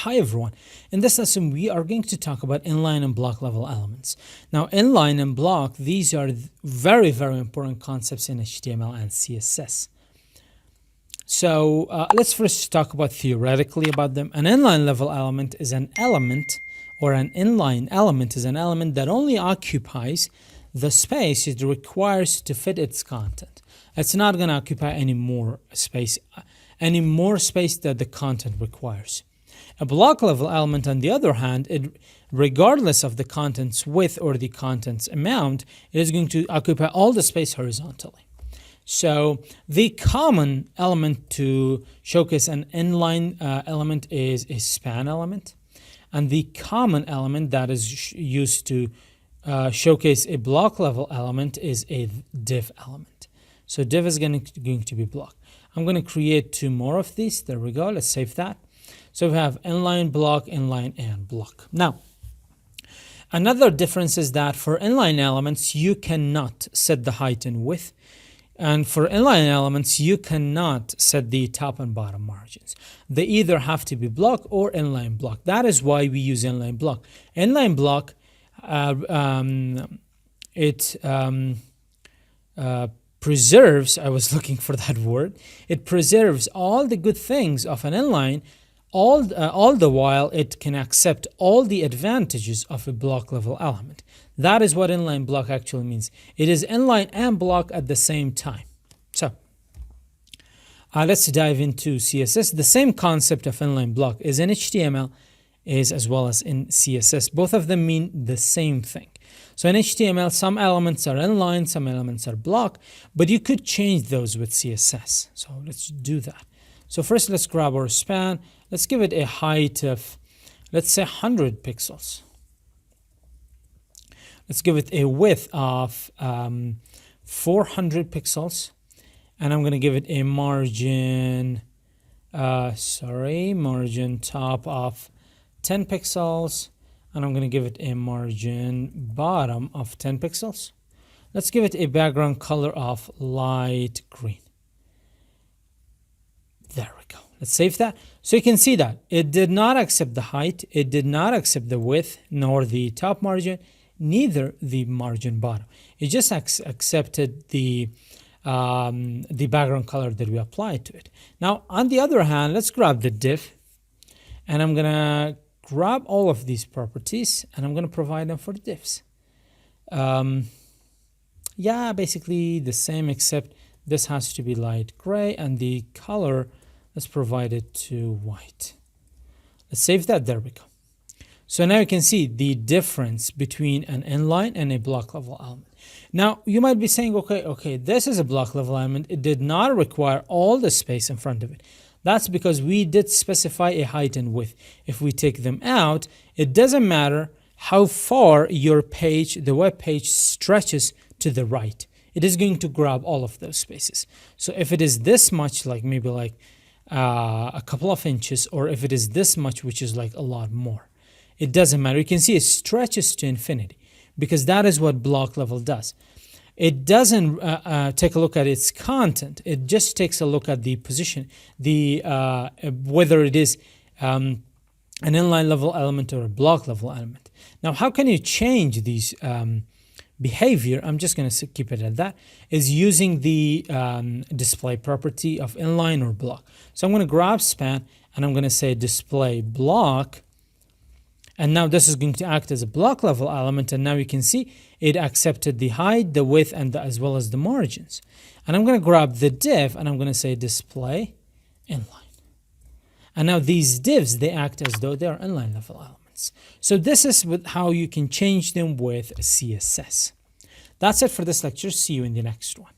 Hi everyone. In this lesson we are going to talk about inline and block level elements. Now inline and block, these are very important concepts in HTML and CSS. So let's first talk about theoretically about them. An inline level element is an element, or an inline element is an element that only occupies the space it requires to fit its content. It's not going to occupy any more space that the content requires. A block level element, on the other hand, regardless of the content's width or the content's amount, it is going to occupy all the space horizontally. So the common element to showcase an inline element is a span element, and the common element that is used to showcase a block level element is a div element. So div is going to be block. I'm going to create two more of these. There we go. Let's save that. So we have inline, block, inline, and block. Now, another difference is that for inline elements, you cannot set the height and width. And for inline elements, you cannot set the top and bottom margins. They either have to be block or inline block. That is why we use inline block. Inline block, preserves, I was looking for that word, it preserves all the good things of an inline, all the while it can accept all the advantages of a block level element. That is what inline block actually means. It is inline and block at the same time. So let's dive into CSS. The same concept of inline block is in HTML, is as well as in CSS. Both of them mean the same thing. So in HTML, some elements are inline, some elements are block, but you could change those with CSS. So let's do that. So first, let's grab our span. Let's give it a height of, let's say, 100 pixels. Let's give it a width of 400 pixels. And I'm going to give it a margin, margin top of 10 pixels. And I'm going to give it a margin bottom of 10 pixels. Let's give it a background color of light green. There we go. Let's save that. So you can see that it did not accept the height, it did not accept the width, nor the top margin, neither the margin bottom. It just accepted the background color that we applied to it. Now, on the other hand, let's grab the div, and I'm going to grab all of these properties and I'm going to provide them for the divs. Yeah, basically the same, except this has to be light gray and the color, let's provide it to white. Let's save that. There we go. So now you can see the difference between an inline and a block level element. Now you might be saying, okay, this is a block level element. It did not require all the space in front of it. That's because we did specify a height and width. If we take them out, it doesn't matter how far your page, the web page, stretches to the right. It is going to grab all of those spaces. So if it is this much, like maybe like a couple of inches, or if it is this much, which is like a lot more, it doesn't matter. You can see it stretches to infinity because that is what block level does. It doesn't take a look at its content. It just takes a look at the position, whether it is an inline level element or a block level element. Now, how can you change these behavior? I'm just going to keep it at that. Is using the display property of inline or block. So I'm going to grab span and I'm going to say display block. And now this is going to act as a block level element. And now you can see it accepted the height, the width, and as well as the margins. And I'm going to grab the div and I'm going to say display inline. And now these divs, they act as though they are inline level elements. So this is how you can change them with CSS. That's it for this lecture. See you in the next one.